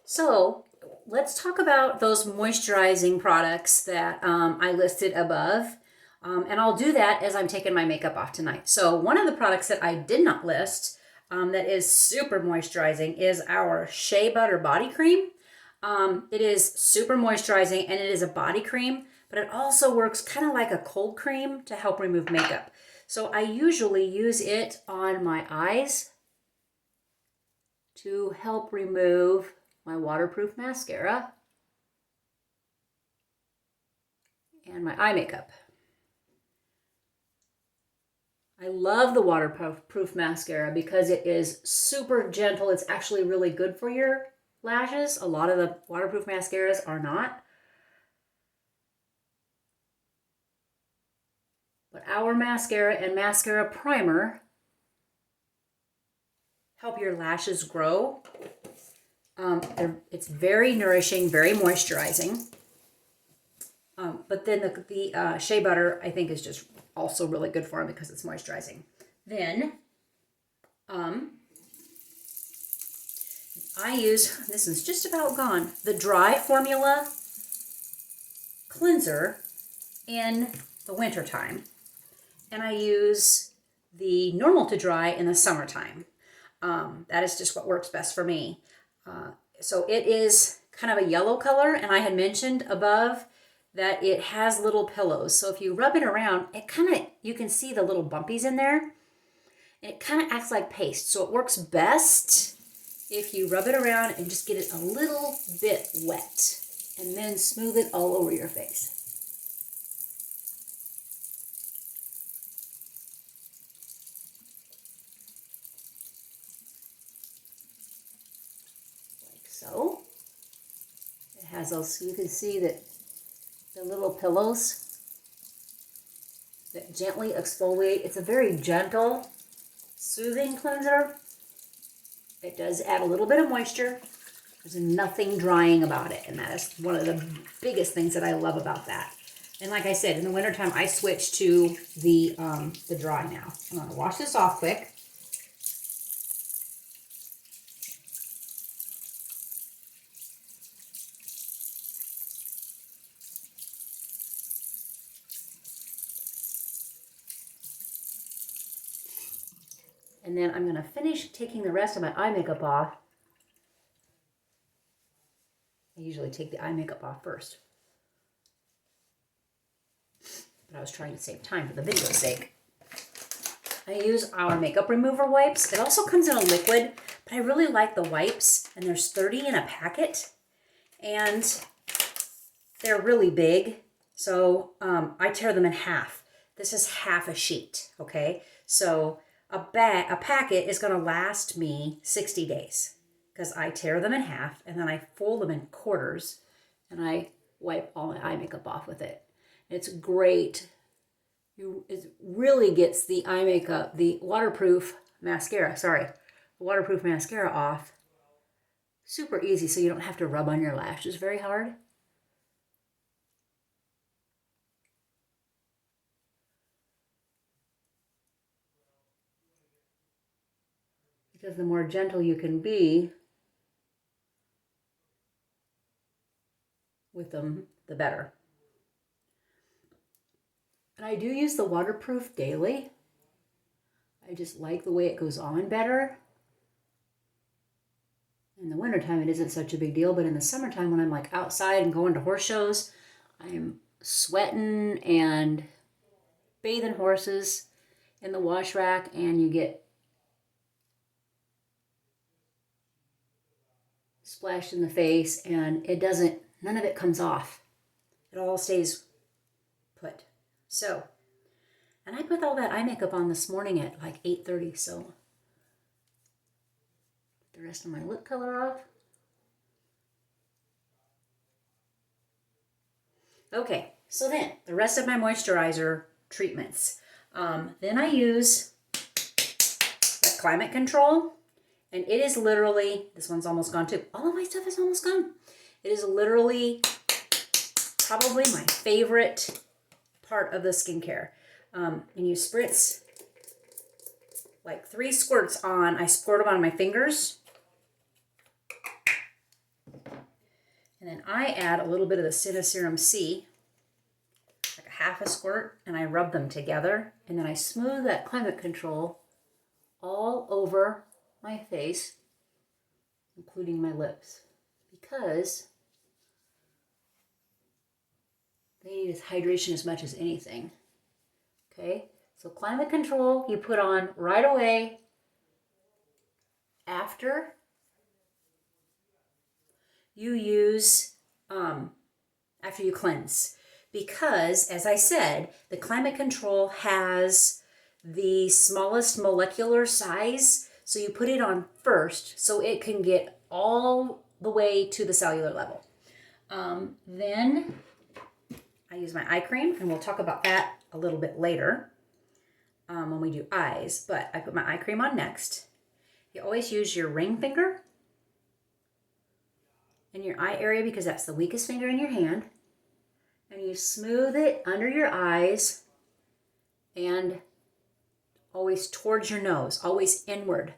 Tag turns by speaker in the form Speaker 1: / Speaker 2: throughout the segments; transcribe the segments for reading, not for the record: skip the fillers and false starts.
Speaker 1: So let's talk about those moisturizing products that I listed above. And I'll do that as I'm taking my makeup off tonight. So one of the products that I did not list that is super moisturizing is our Shea Butter Body Cream. It is super moisturizing and it is a body cream, but it also works kind of like a cold cream to help remove makeup. So I usually use it on my eyes to help remove my waterproof mascara and my eye makeup. I love the waterproof mascara because it is super gentle. It's actually really good for your lashes. A lot of the waterproof mascaras are not. But our mascara and mascara primer help your lashes grow. It's very nourishing, very moisturizing. But then the Shea Butter, I think, is just also really good for them because it's moisturizing. Then I use, this is just about gone, the Dry Formula cleanser in the wintertime. And I use the normal to dry in the summertime. That is just what works best for me. So it is kind of a yellow color, and I had mentioned above that it has little pillows. So if you rub it around, it kind of, you can see the little bumpies in there. It kind of acts like paste. So it works best if you rub it around and just get it a little bit wet and then smooth it all over your face. Like so. It has those, you can see that the little pillows that gently exfoliate. It's a very gentle, soothing cleanser. It does add a little bit of moisture. There's nothing drying about it, and that is one of the biggest things that I love about that. And like I said, in the wintertime, I switch to the dry now. I'm gonna wash this off quick. And then I'm gonna finish taking the rest of my eye makeup off. I usually take the eye makeup off first. But I was trying to save time for the video's sake. I use our makeup remover wipes. It also comes in a liquid, but I really like the wipes, and there's 30 in a packet, and they're really big, so I tear them in half. This is half a sheet, okay? So a packet is gonna last me 60 days because I tear them in half, and then I fold them in quarters, and I wipe all my eye makeup off with it. It's great. It really gets the eye makeup, the waterproof mascara off super easy, so you don't have to rub on your lashes very hard. Because the more gentle you can be with them, the better. And I do use the waterproof daily. I just like the way it goes on better. In the wintertime, it isn't such a big deal, but in the summertime, when I'm like outside and going to horse shows, I'm sweating and bathing horses in the wash rack, and you get splashed in the face, and it doesn't, none of it comes off. It all stays put. So, and I put all that eye makeup on this morning at like 8:30, so the rest of my lip color off. Okay, so then the rest of my moisturizer treatments. Then I use that Climate Control, and it is literally, this one's almost gone too. All of my stuff is almost gone. It is literally probably my favorite part of the skincare. And you spritz like 3 squirts on. I squirt them on my fingers. And then I add a little bit of the Cineserum C, like a half a squirt, and I rub them together. And then I smooth that Climate Control all over my face, including my lips, because they need hydration as much as anything. Okay, so Climate Control you put on right away after you use, after you cleanse. Because, as I said, the Climate Control has the smallest molecular size, so you put it on first so it can get all the way to the cellular level. Then I use my eye cream, and we'll talk about that a little bit later when we do eyes, but I put my eye cream on next. You always use your ring finger in your eye area because that's the weakest finger in your hand, and you smooth it under your eyes and always towards your nose, always inward.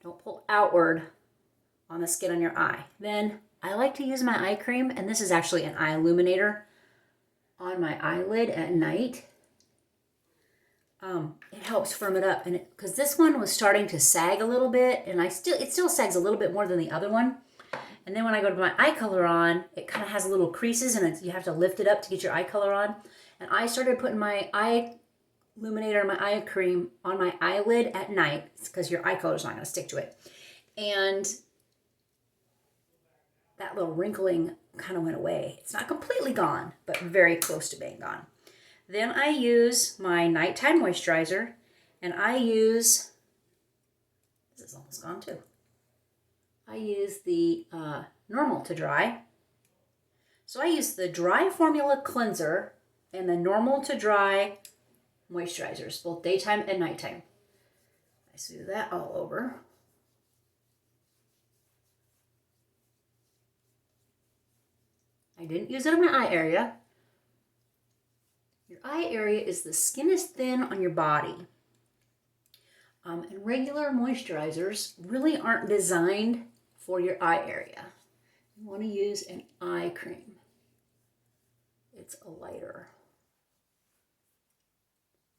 Speaker 1: Don't pull outward on the skin on your eye. Then I like to use my eye cream, and this is actually an eye illuminator, on my eyelid at night. It helps firm it up, and because this one was starting to sag a little bit, and it still sags a little bit more than the other one. And then when I go to put my eye color on, it kind of has little creases, and you have to lift it up to get your eye color on. And I started putting my eye illuminator, my eye cream on my eyelid at night, because your eye color is not going to stick to it. And that little wrinkling kind of went away. It's not completely gone, but very close to being gone. Then I use my nighttime moisturizer, and I use, this is almost gone too. I use the Normal to Dry. So I use the Dry Formula Cleanser and the Normal to Dry moisturizers, both daytime and nighttime. I smooth that all over. I didn't use it on my eye area. Your eye area is the skin is thin on your body. And regular moisturizers really aren't designed for your eye area. You want to use an eye cream. It's a lighter.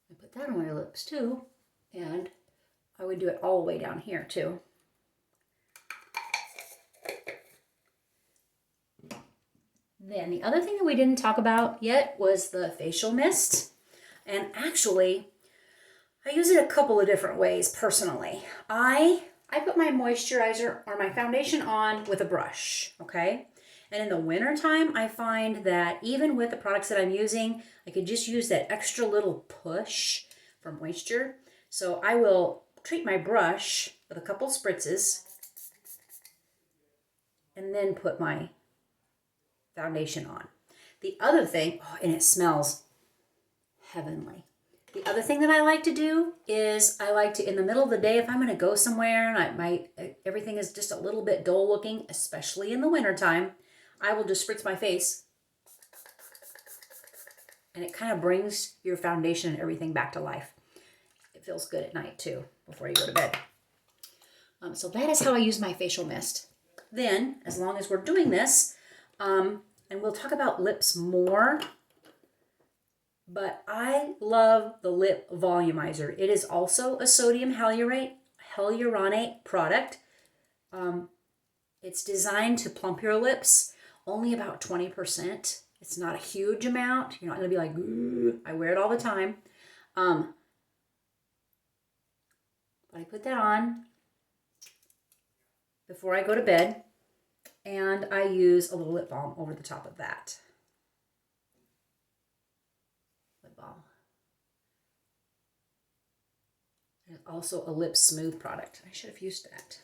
Speaker 1: I put that on my lips too, and I would do it all the way down here too. Then the other thing that we didn't talk about yet was the facial mist. And actually, I use it a couple of different ways personally. I put my moisturizer or my foundation on with a brush, okay? And in the wintertime, I find that even with the products that I'm using, I could just use that extra little push for moisture. So I will treat my brush with a couple spritzes and then put my foundation on. The other thing, and it smells heavenly. The other thing that I like to do is I like to, in the middle of the day, if I'm going to go somewhere and everything is just a little bit dull looking, especially in the wintertime, I will just spritz my face, and it kind of brings your foundation and everything back to life. It feels good at night too, before you go to bed. So that is how I use my facial mist. Then, as long as we're doing this, and we'll talk about lips more, but I love the lip volumizer. It is also a sodium hyaluronate product. It's designed to plump your lips, only about 20%. It's not a huge amount. You're not going to be like, ooh. I wear it all the time. But I put that on before I go to bed, and I use a little lip balm over the top of that. Lip balm. There's also a lip smooth product. I should have used that.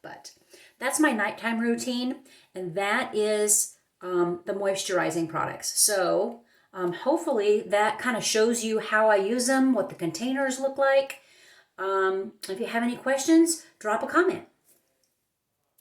Speaker 1: But that's my nighttime routine, and that is the moisturizing products. So hopefully that kind of shows you how I use them, what the containers look like. If you have any questions, drop a comment.